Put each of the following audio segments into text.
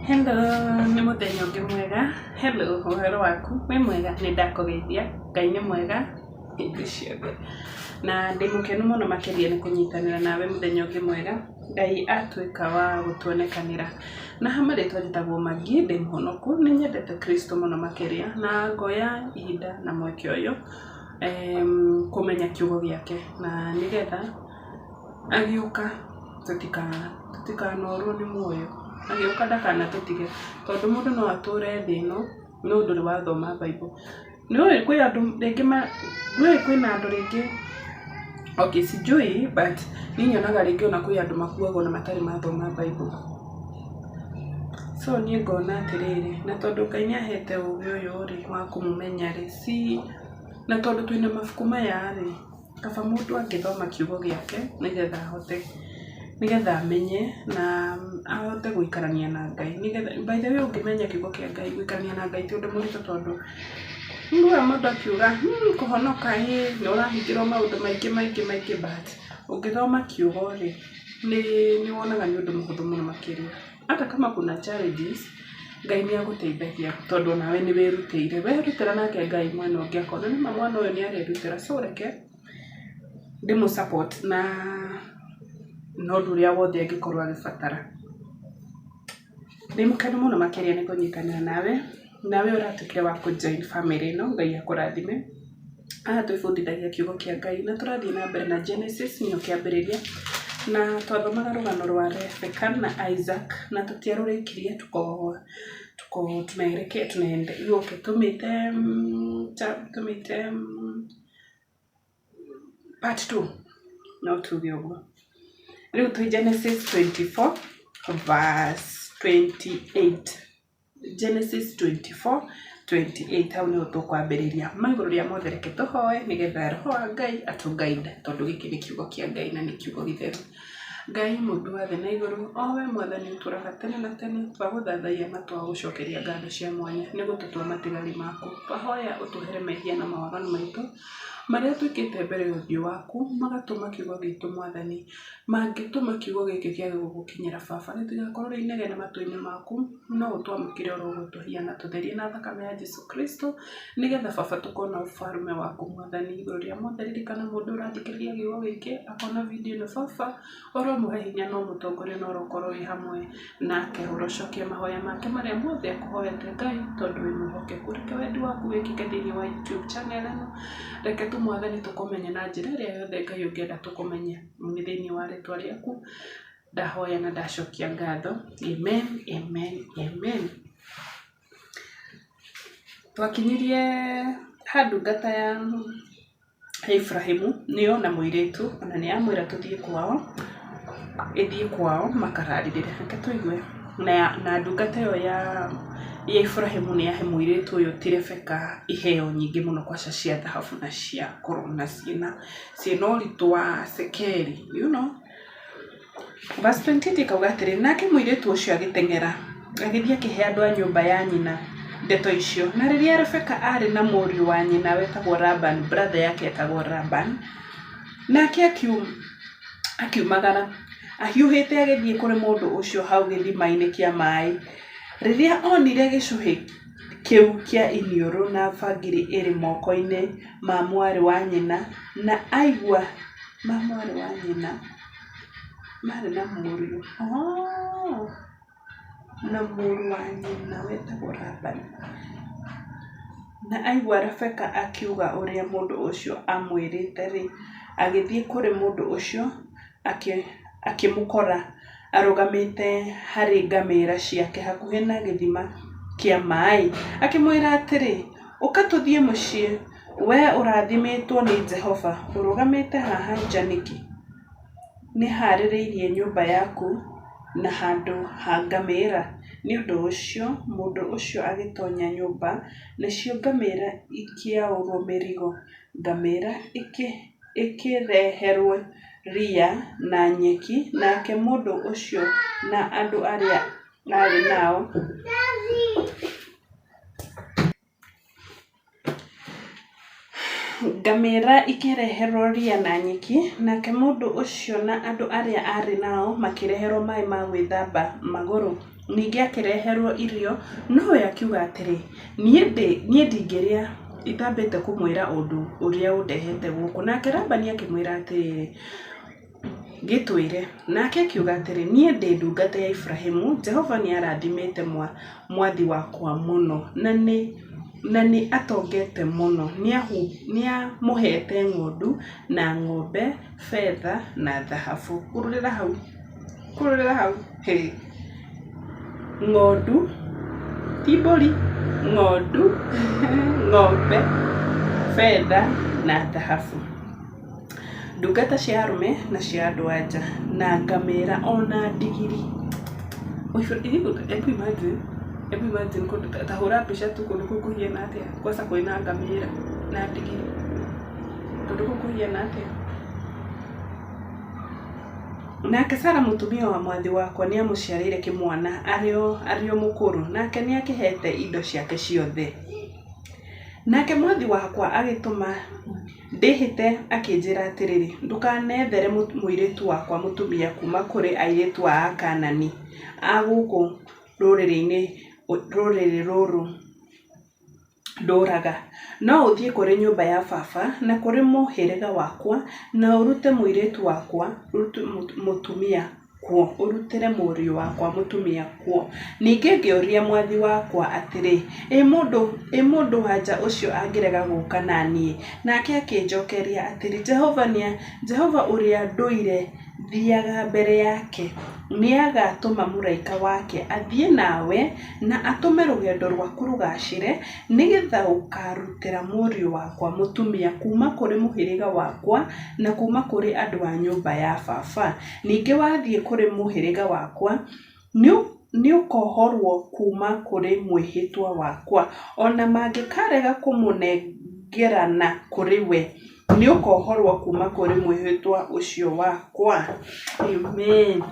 Hello, nĩ mũthenya ũngĩ mwega. Hello, ũhoro waku wĩ mwega? Nĩ ndakũgeithia, Ngai nĩ mwega hĩndĩ ciothe. Na ndĩ mũkenu mũno makĩria nĩ kũnyitanĩra nawe mũthenya ũngĩ mwega. Ngai atuĩka wa gũtuonekanĩra. Na marĩtwa njĩtagwo Magi, ndĩ mũhonoku, nĩ nyendete Kristo mũno makĩria na ngoya ihinda na mweke ũyũ kũmenya kiugo gĩake na nĩgetha agĩũka tũtikanorwo nĩ muoyo. Agĩũka ndakanatũtige tondũ mũndũ no atũre thĩ ĩno no ndũrĩ wathoma Bible. Nĩũĩ kwĩ andũ rĩngĩ kwĩna andũ rĩngĩ okay sijui but niĩ nyonaga rĩngĩ ona kwĩ andũ makuagwo na matarĩ mathoma Bible. So niĩ ngona atĩrĩrĩ, na tondũ Ngai nĩahete ũũgĩ ũyũ rĩ wa kũmũmenya rĩ, na tondũ twĩna mabuku maya rĩ, kaba mũndũ angĩthoma kiugo gĩake nĩgetha amenye na ahote gũikarania na Ngai. Nĩgetha by the way ũngĩmenya kiugo kĩa Ngai, gũikarania na Ngai ti ũndũ mũritũ tondũ mũndũ akiuga kũhonoka nĩ ũrahingĩrwo maũndũ maingĩ but ũngĩthoma kiugo rĩ nĩ wonaga nĩ ũndũ mũhũthũ mũno makĩria. Hata kama kuna challenges Ngai nĩ agũteithagia tondũ nawe nĩ wĩrutĩire. Werutĩra nake Ngai mwena ũngĩ akona nĩ mwana ũyũ nĩ arerutĩra, so reke ndĩmũ support na no ũndũ ũrĩa wothe angĩkorwo agĩbatara. Ndĩ mũkenu mũno makĩria nĩ kũnyitanĩra nawe ũratuĩkire wa kũjoin family ĩno. Ngai akũrathime. Haha twĩbundithagia kiugo kĩa Ngai na tũrathiĩ na mbere na Genesis nĩyo kĩambĩrĩria, na twathomaga rũgano rwa Rebecca na Isaac na tũtiarũrĩkirie tumĩte part 2 no tuge ũguo. Rĩu twĩ Genesis 24 verse 28. Genesis 24:28 hau nĩho tũkwambĩrĩria. Maigũrũ rĩa mothe reke tũhoe nĩgetha roho wa Ngai atũguide tondũ gĩkĩ nĩ kiugo kĩa Ngai na nĩ kiugo gĩtheru. Ngai Mũmbi wa thĩ na igũrũ, o we Mwathani ũtũũraga tene na tene, twagũthathaiya na twagũcokeria ngatho cia mwanya nĩ gũtũtua matigari maku. Twahoya ũtũhere mehia na mawaganu maitũ marĩa twĩkĩte mbere ya ũthiũ waku, magatũma kiugo gitũ Mwathani, mangĩtũma kiugo gĩkĩ kĩage gũgũkinyĩra Baba, rĩtigakorwo rĩ inegene matũ-inĩ maku, no ũtwamũkĩre oro ũgũtũhia na tũtherie na thakame ya Jesũ Kristo, nĩgetha Baba tũkona ũbariũme waku Mwathani. Igũrũ rĩa mothe ririkana mũndũ ũrathikĩrĩria kiugo gĩkĩ akona video ĩno Baba, ũromũhe hinya na ũmũtongorie na ũrokorwo wĩ hamwe nake, ũrocokia mahoya make marĩa mothe ekũhoete Ngai tondũ wĩ mwĩhokeku. Reke wendi waku wĩkĩke thĩinĩ wa YouTube channel ĩno, reke Mwathani tũkũmenye na njĩra ĩrĩa yothe Ngai ũngĩenda tũkũmenye nĩ thĩinĩ wa rĩtwa rĩaku ndahoya na ndacokia ngatho. Amen, amen, amen. Twakinyirie handũ ngata ya Ibrahimu nĩyona mũirĩtu ona nĩ amwĩra tũthiĩ kwao, ĩthiĩ kwao makararĩrĩre. Reke tũigue na ndungata ĩyo ya Ibrahimu nĩ yahe mũirĩtu ũyũ ti Rebeka iheo nyingĩ mũno kwaca cia thahabu na cia goro na ciĩna ũritũ wa cekeri, you know. Verse 28 ikauga atĩrĩ, nake mũirĩtu ũcio agĩteng'era agĩthiĩ akĩhe andũ a nyũmba ya nyina ndeto icio. Na rĩrĩa Rebeka arĩ na mũriũ wa nyina wetagwo Laban, brother yake etagwo Laban, nake akiumagara ahiũhĩte agĩthiĩ kũrĩ mũndũ ũcio hau gĩthima-inĩ kĩa maĩ. Rĩrĩa onire gĩcũhĩ kĩu kĩa iniũrũ na bangiri ĩrĩ moko-inĩ ma mwarĩ wa nyina, na aigua ma mwarĩ wa nyina marĩ na mũriũ na mũrũ wa nyina wetagwo Laban, na aigua Rebeka akiuga ũrĩa mũndũ ũcio amwĩrĩte rĩ, agĩthiĩ kũrĩ mũndũ ũcio akĩmũkora arũgamĩte harĩ ngamĩra ciake hakuhĩ na gĩthima kĩa maĩ, akĩmwĩra atĩrĩ, ũka tũthiĩ mũciĩ, we ũrathimĩtwo nĩ Jehova, ũrũgamĩte haha nja nĩkĩ? Nĩ harĩrĩirie nyũmba yaku na handũ ha ngamĩra. Nĩ ũndũ ũcio mũndũ ũcio agĩtonya nyũmba, nacio ngamĩra ikĩaũrwo mĩrigo, ngamĩra ikĩreherwo ria na nyeki, nake mũndũ ũcio na andũ arĩa arĩ nao ngamĩra ikereherwo ria na nyeki, nake mũndũ ũcio na andũ arĩa arĩ nao makĩreherwo maĩ ma gwĩthamba magũrũ. Ningĩ akĩreherwo irio, nowe akiuga atĩrĩ, niĩ ndingĩrĩa itambĩte kũmwĩra ũndũ ũrĩa ũndehete gũkũ. Nake Labani akĩmwĩra atĩrĩ, gĩtwĩre. Nake akiuga atĩrĩ, niĩ ndĩ ndungata ya Ibrahimu, Jehova nĩ arathimĩte mwathi wakwa mũno, na nĩ atongete mũno, nĩ amũhete ng'ondu na ng'ombe, betha na thahabu. Kururĩra hau ng'ondu, ti mbũri, ng'ondu, ng'ombe, betha na thahabu, ndungata cia arũme na cia andũ anja, na ngamĩra ona ndigiri. Ebu imagine tahũra mbica tu kũndũ kũu kũhiana atĩa, kwanza kwĩna ngamĩra na ndigiri, kũndũ kũu kũhiana atĩa. Nake Sara mũtumia wa mwathi wakwa nĩ amũciarĩire kĩmwana arĩ o mũkũrũ, nake nĩ akĩhete indo ciake ciothe. Nake mwathi wakwa agĩtũma ndĩhĩte akĩnjĩra atĩrĩrĩ, ndũkanethere mũirĩtu wakwa mũtumia kuma kũrĩ airĩtu a Akaanani a gũkũ rũrĩrĩ rũrũ ndũraga, no ũthiĩ kũrĩ nyũmba ya baba na kũrĩ mũhĩrĩga wakwa na ũrute mũirĩtu wakwa mũtumia kuo, ũrutĩre mũriũ wakwa mũtumia kuo. Ningĩ ngĩũria mwathi wakwa atĩrĩ, ĩ mũndũ wanja ũcio angĩrega gũka na niĩ? Nake akĩnjokeria atĩrĩ, Jehova ũrĩa ndũire thiaga mbere yake nĩ agatũma mũraika wake athiĩ nawe na atũme rũgendo rwaku rũgacĩre, nĩgetha ũkarutĩra mũriũ wakwa mũtumia kuma kũrĩ mũhĩrĩga wakwa na kuma kũrĩ andũ a nyũmba ya baba. Ningĩ wathiĩ kũrĩ mũhĩrĩga wakwa nĩ ũkohorwo kuma kũrĩ mwĩhĩtwa wakwa, ona mangĩkarega kũmũnengerana kũrĩ we, nĩ ũkohorwo kuma kũrĩ mwĩhĩtwa ũcio wakwa. Amen.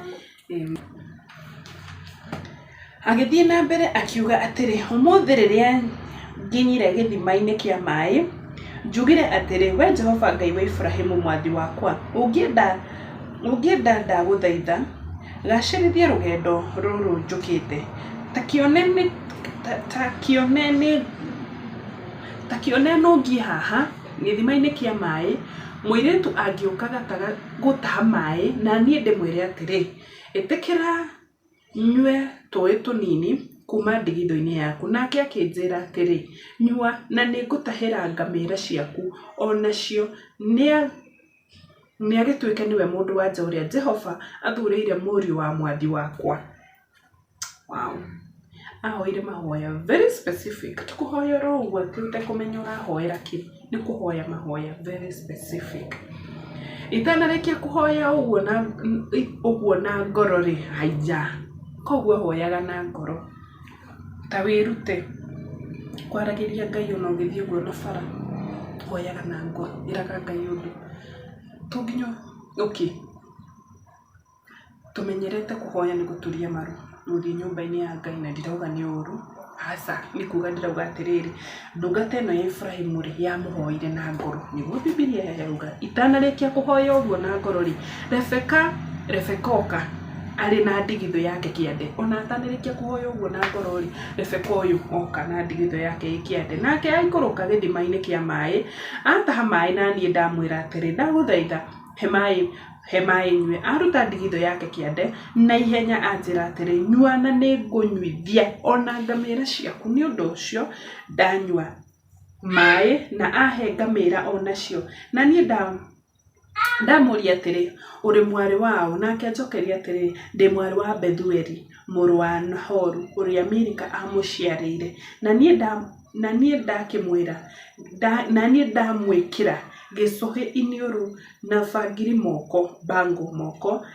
Agĩthiĩ na mbere akiuga atĩrĩ, ũmũthĩ rĩrĩa nginyire gĩthima-inĩ kĩa maĩ, njugire atĩrĩ, we Jehova Ngai wa Ibrahimu mwathi wakwa, ũngĩenda ndagũthaitha gacĩrithia rũgendo rũrũ njũkĩte, ta kĩone nũngiĩ haha gĩthima-inĩ kĩa maĩ, mũirĩtu angĩũka gũtaha maĩ na niĩ ndĩmwĩre atĩrĩ, ĩtĩkĩra nyue tũĩ tũnini kuma ndigithũ-inĩ yaku. Nake akĩnjĩra atĩrĩ, nyua na nĩ ngũtahĩra ngamĩra ciaku onacio, nĩ agĩtuĩke nĩwe mũndũ wanja ũrĩa Jehova athurĩire mũriũ wa mwathi wakwa. Wow. Ahoire mahoya very specific. Tukũhoya ũguo tũtekũmenya ũrahoera kĩ, nĩ kũhoya mahoya very specific. Itanarĩkia kũhoya ũguo na ngoro rĩ, haija, koguo hoyaga na ngoro. Ta wĩrute kwaragĩria Ngai ona ũgĩthiĩ ũguo na bara, hoyaga na ngoro, ĩraga Ngai ũndũ. Tũnginya tũmenyerete kũhoya nĩ gũturia maru, gũthiĩ nyũmba-inĩ ya Ngai, na ndirauga nĩ ũru, aca, nĩ kuga ndĩrauga atĩrĩrĩ, ndungata ĩno ya Ibrahimu rĩ, yamũhoire na ngoro, nĩguo Bibilia yauga. Itanarĩkia kũhoya ũguo na ngoro rĩ, Rebeka oka arĩ na ndigithũ yake kĩande. Ona atanarĩkia kũhoya ũguo na ngoro rĩ, Rebeka ũyũ oka na ndigithũ yake kĩande. Nake aikũrũka gĩthima-inĩ kĩa maĩ, ataha maĩ na niĩ ndamwĩra atĩrĩ, ndagũthaitha he maĩ nyue. Aruta ndigithũ yake kĩande na ihenya anjĩra atĩrĩ, nyua na nĩ ngũnyuithia ona ngamĩra ciaku. Nĩ ũndũ ũcio ndanyua maĩ na ahe ngamĩra onacio. Na niĩ ndamũria atĩrĩ, ũrĩ mwarĩ wao? Nake anjokeria atĩrĩ, ndĩ mwarĩ wa Bethueli mũrũ wa Nahoru ũrĩa Milika amũciarĩire. Na niĩ ndakĩmwĩra, na niĩ ndamwĩkĩra gĩcũhĩ iniũrũ na bangiri bango moko,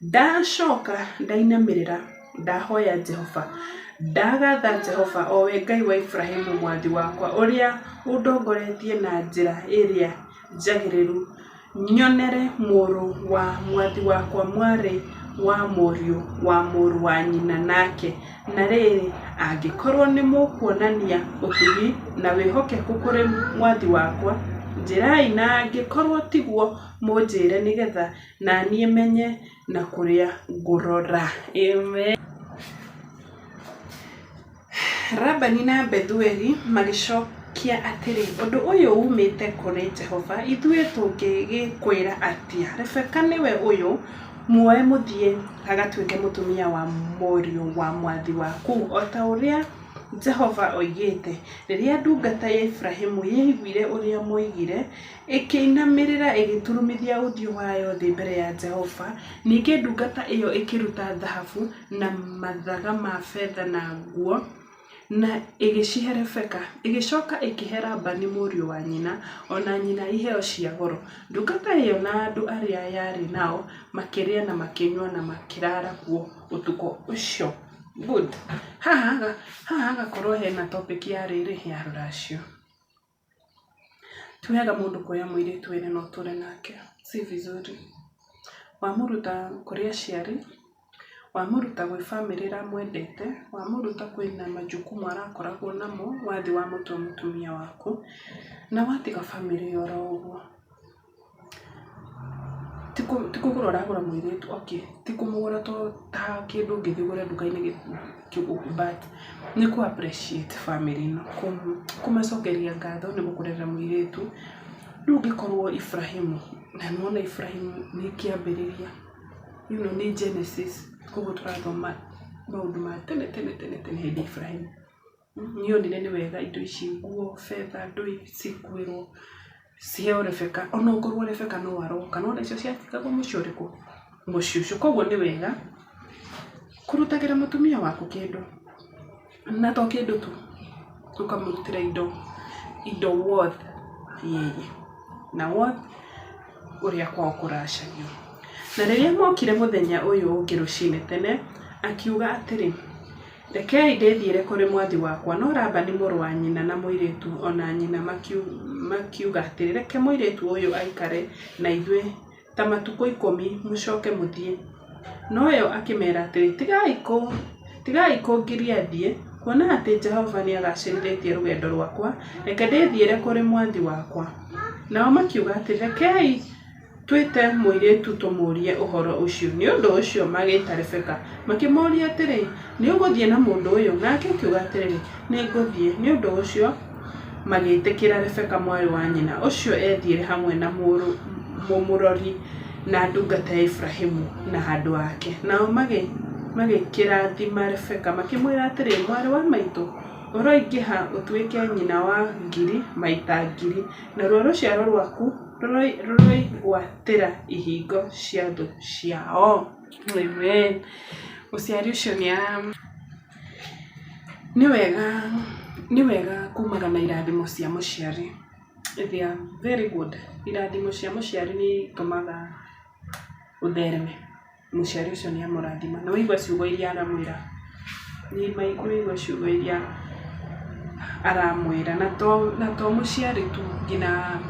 ndacoka ndainamĩrĩra ndahoya Jehova, ndagatha Jehova o we Ngai wa Ibrahimu mwathi wakwa, ũrĩa ũndongoretie na njĩra ĩrĩa njagĩrĩru, nyonere mũrũ wa mwathi wakwa mwarĩ wa mũriũ wa mũrũ wa nyina nake. Na rĩrĩ, angĩkorwo nĩ mũkuonania ũtugi na wĩhokeku kũrĩ mwathi wakwa, njirai na angĩkorwo tiguo mũnjĩre nĩgetha na niĩ menye na kũrĩa ngũrora. Amen. Labani na Bethueli magĩcokia atĩrĩ, ũndũ ũyũ umĩte kũrĩ Jehova, ithuĩ tũngĩgĩkwĩra atĩa? Rebeka nĩwe ũyũ, muoe mũthiĩ agatuĩke mũtumia wa mũriũ wa mwathi waku, o ta ũrĩa Jehova oigĩte. Rĩrĩa ndungata ya Ibrahimu yaiguire ũrĩa moigire, ĩkĩinamĩrĩra ĩgĩturumithia ũthiũ wayo thĩ mbere ya Jehova. Ningĩ ndungata ĩyo ĩkĩruta thahabu na mathaga ma betha na nguo na ĩgĩcihe Rebeka, ĩgĩcoka ĩkĩhe Labani mũriũ wa nyina, ona nyina iheo cia goro. Ndungata ĩyo na andũ arĩa yarĩ nao makĩrĩa na makĩnyua na makĩrara kuo ũtukũ ũcio. Good. Haha hagakorwo hena topic ya rĩrĩ ya rũracio. Ti wega mũndũ kuoya mũirĩtu wĩna no ũtũre nake, si vizuri. Wamũruta kũrĩ aciari, wamũruta gwĩ famĩlĩ ĩramwendete, wamũruta kwĩna majukumu arakoragwo namo, wathi wamũtua mũtumia waku, na watiga famĩlĩ ĩyo oro ũguo. Tikũgũra ũragũra mũirĩtu, okay, tikũmũgũra ta kĩndũ ũngĩthiĩ ũgũre nduka-inĩ kĩgũku, but nĩ ku appreciate famĩlĩ ĩno, kũmacokeria ngatho nĩ gũkũrera mũirĩtu. Rĩu ũngĩkorwo Ibrahimu, na nĩwona Ibrahimu nĩ kĩambĩrĩria, nĩ Genesis, koguo tũrathoma maũndũ ma tene hĩndĩ Ibrahimu. Nĩonire nĩ wega indo ici, nguo, betha, ndũi cikuĩrwo ciheo Rebeka, ona ũkorwo Rebeka no aroka, nona icio ciatigagwo mũciĩ ũrĩkũ? Mũciĩ ũcio. Koguo nĩ wega kũrutagĩra mũtumia waku kĩndũ, na to kĩndũ tu, ũkamũrutĩra indo worth, na worth ũrĩa kwao kũracario. Na rĩrĩa mokire mũthenya ũyũ ũngĩ rũcinĩ tene, akiuga atĩrĩ, rekei ndĩthiĩre kũrĩ mwathi wakwa. No Labani mũrũ wa nyina na mũirĩtu ona nyina makiuga atĩrĩ, reke mũirĩtu ũyũ aikare na ithuĩ ta matukũ 10 mũcoke mũthiĩ. No yo akĩmera atĩrĩ, tigai kũngiria thiĩ, kuona atĩ Jehova nĩ agacĩrithĩtie rũgendo rwakwa, reke ndĩthiĩre kũrĩ mwathi wakwa. Nao makiuga atĩrĩ, rekei twĩte mũirĩtu tũmũrie ũhoro ũcio. Nĩ ũndũ ũcio magĩta Rebeka makĩmũria atĩrĩ, nĩ ũgũthiĩ na mũndũ ũyũ? Nake akiuga atĩrĩ, nĩ ngũthiĩ. Nĩ ũndũ ũcio magĩtĩkĩra Rebeka mwarĩ wa nyina ũcio ethiĩre hamwe na mũrori na ndungata ya Ibrahimu na andũ ake. Nao magĩkĩrathima Rebeka makĩmwĩra atĩrĩ, mwarĩ wa maitũ, ũroingĩha ũtuĩke nyina wa ngiri maita ngiri, naruo rũciaro rwaku rũroigwatĩra ihingo cia thũ ciao. Amen. Mũciari ũcio nĩ wega kumaga na irathimo cia mũciari. They are very good. Irathimo cia mũciari nĩ itumaga ũthereme. Mũciari ũcio nĩ amũrathima. Na waigua ciugo iria aramwĩra, nĩmaigua ciugo iria aramwĩra, na to mũciari tu, nginya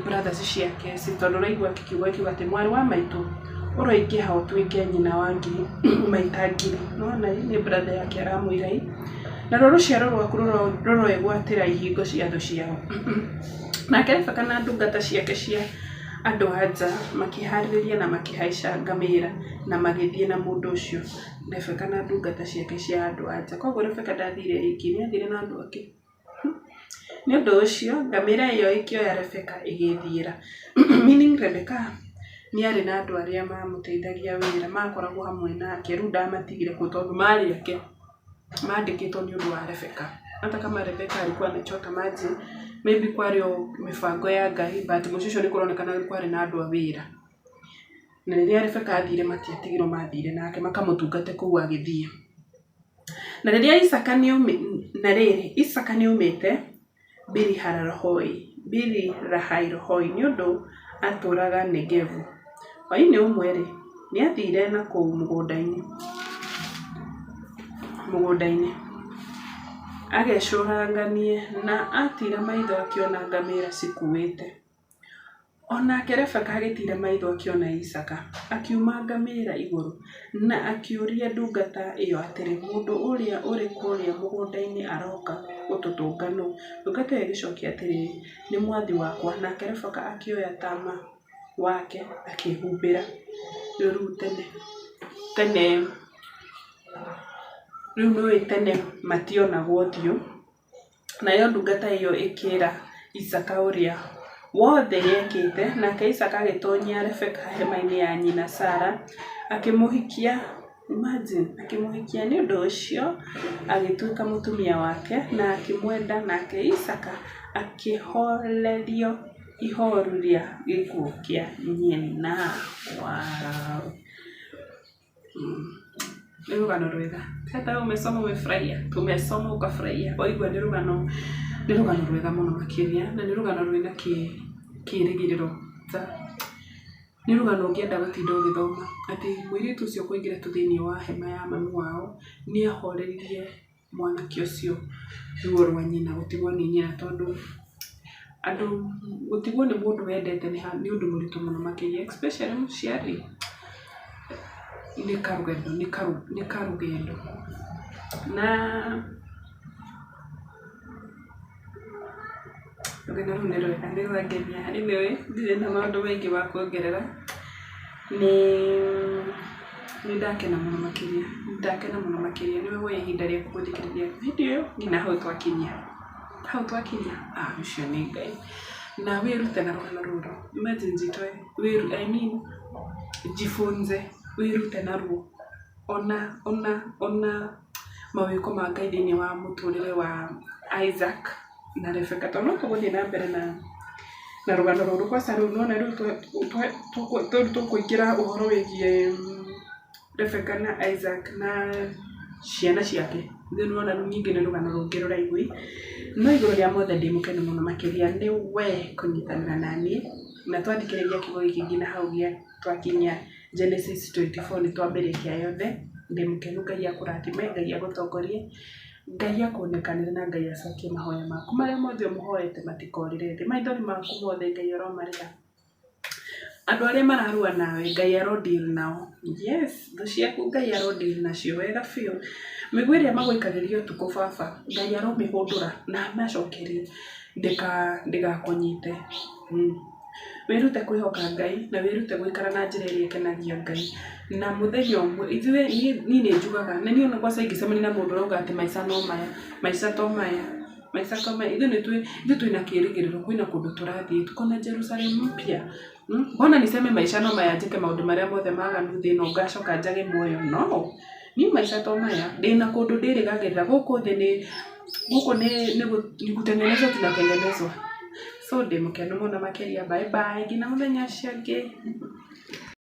brothers ciake, tondũ ũraigua kiugo atĩ mwarĩ wa maitũ, ũroingĩha ũtuĩke nyina wa ngiri maita ngiri. Nona nĩ brother yake aramwĩra, na rũciaro rwaku rũroigwatĩra ihingo cia thũ ciao. Nake Rebeka na ndungata ciake cia andũ anja makĩharĩrĩria na makĩhaica ngamĩra na magĩthiĩ na mũndũ ũcio. Rebeka na ndungata ciake cia andũ anja. Koguo Rebeka ndathire iki, nĩ athire na andũ ake. Nĩ ũndũ ũcio ngamĩra ĩyo ĩkĩoya Rebeka ĩgĩthiĩra. Meaning Rebeka nĩ arĩ na andũ arĩa mamũteithagia wĩra, makoragwo hamwe nake. Rĩu ndamatigire kũ, tondũ marĩ ake mandĩkĩtwo nĩ ũndũ wa Rebeka. Hata kama Rebeka alikuwa anachota maji, maybe kwarĩ o mĩbango ya Ngai, but mũciĩ ũcio nĩ kũronekana kwarĩ na andũ a wĩra. Na rĩrĩa Rebeka athire matiatigirwo, mathire nake makamũtungate kũu agĩthiĩ. Na rĩrĩa Isaka nĩ umĩte Biri-Lahai-Roi nĩ ũndũ atũraga Negevu. Hwaĩ-inĩ ũmwe nĩ athire na kũu mũgũnda-inĩ agecũranganie, na atira maitho akĩona ngamĩra cikuĩte. ona Rebeka agĩtira maitho akĩona Isaka akiuma ngamĩra igũrũ na akĩũria ndungata ĩyo atĩrĩ mũndũ ũrĩa ũrĩ kũrĩa mũgũnda-inĩ aroka gũtũtũnga nũ? Ndungata ĩyo ĩgĩcokia atĩrĩ nĩ mwathi wakwa. Nake Rebeka akĩoya tama wake akĩhumbĩra. Rĩu tene mationagwo ũthiũ, nayo ndungata ĩyo ĩkĩra Isaka ũrĩa wothe yekĩte. Nake Isaka agĩtonyia Rebeka hema-inĩ ya nyina Sara akĩmũhikia. Imagine, akĩmũhikia. Nĩ ũndũ ũcio agĩtuĩka mũtumia wake na akĩmwenda. Nake Isaka akĩhorerio ihoru rĩa gĩkuũ kĩa nyina. Wow. Nĩ rũgano rwega. Hata umesoma umefurahia, tumesoma ukafurahia. Waigua nĩ rũgano rwega mũno makĩria na nĩ rũgano rwĩna kĩĩrĩgĩrĩro. Nĩ rũgano ũngĩenda gũtinda ũgĩthoma atĩ mũirĩtu ũcio kũingĩra thĩinĩ wa hema ya mami wao nĩ ahoreririe mwanake ũcio ruo rwa nyina, gũtigwo nĩ nyina, tondũ andũ gũtigwo nĩ mũndũ wendete nĩ ũndũ mũritũ mũno makĩria, especially mũciari. Nĩ karũgendo na rũgendo rũu nĩ rwega, nĩ rwangenia. Anyway, ndirĩ na maũndũ maingĩ ma kuongerera. Nĩ ndakena mũno makĩria. Nĩ woe ihinda rĩaku gũthikĩrĩria video ĩyo. Na hau twakinya ũcio nĩ Ngai. Na wĩrute na rũgano rũrũ. Imagine jitoe, jifunze, wĩrute naruo. Ona mawĩko ma Ngai thĩinĩ wa mũtũrĩre wa Isaac na Rebeka. Tondũ no tũgũthiĩ na mbere na rũgano rũrũ. Kwanza rĩu nona rĩu tũkũingĩra ũhoro wĩgiĩ Rebeka na Isaac na ciana ciake. Then nona ningĩ nĩ rũgano rũngĩ rũraigui. No igũrũ rĩa mothe ndĩ mũkenu mũno makĩria nĩ we kũnyitanĩra naniĩ na twandĩkĩrĩria kiugo gĩkĩ nginya hau twakinya Genesis 24 nĩ twambĩrĩria yothe. Ndĩ mũkenu. Ngai akũrathime, Ngai agũtongorie, Ngai akuonekanĩre na Ngai acokie mahoya maku marĩa mothe mũhoete matikorĩre thĩ. Maithori maku mothe Ngai aromarĩha. Andũ arĩa mararua nawe Ngai arodeal nao. Yes, thũ ciaku Ngai arodeal nacio wega biũ. Mĩguĩ ĩrĩa magũikagĩria ũtukũ baba Ngai aromĩhũndũra na amacokerie ndĩgakũnyite. Wĩrute kwĩhoka Ngai na wĩrute gũikara na njĩra ĩrĩa ĩkenagia Ngai. Na mũthenya ũmwe ithuĩ niĩ nĩ njugaga na niĩ ona kwanza ingĩcemania na mũndũ ũrauga atĩ maica no maya, maica to maya. Ithuĩ twĩna kĩĩrĩgĩrĩro, kwĩna kũndũ tũrathiĩ, tukona Jerusalem mpya. Mbona niseme maisha no maya njĩke maũndũ marĩa mothe maganu thĩ ĩno ngacoka njage muoyo? No, niĩ maica to maya. Ndĩna kũndũ ndĩrĩgagĩrĩra. Gũkũ nĩ kutengenezwa tunatengenezwa. So ndĩ mũkenu mũno makĩria. Bye bye. Nginya mũthenya ũcio ũngĩ.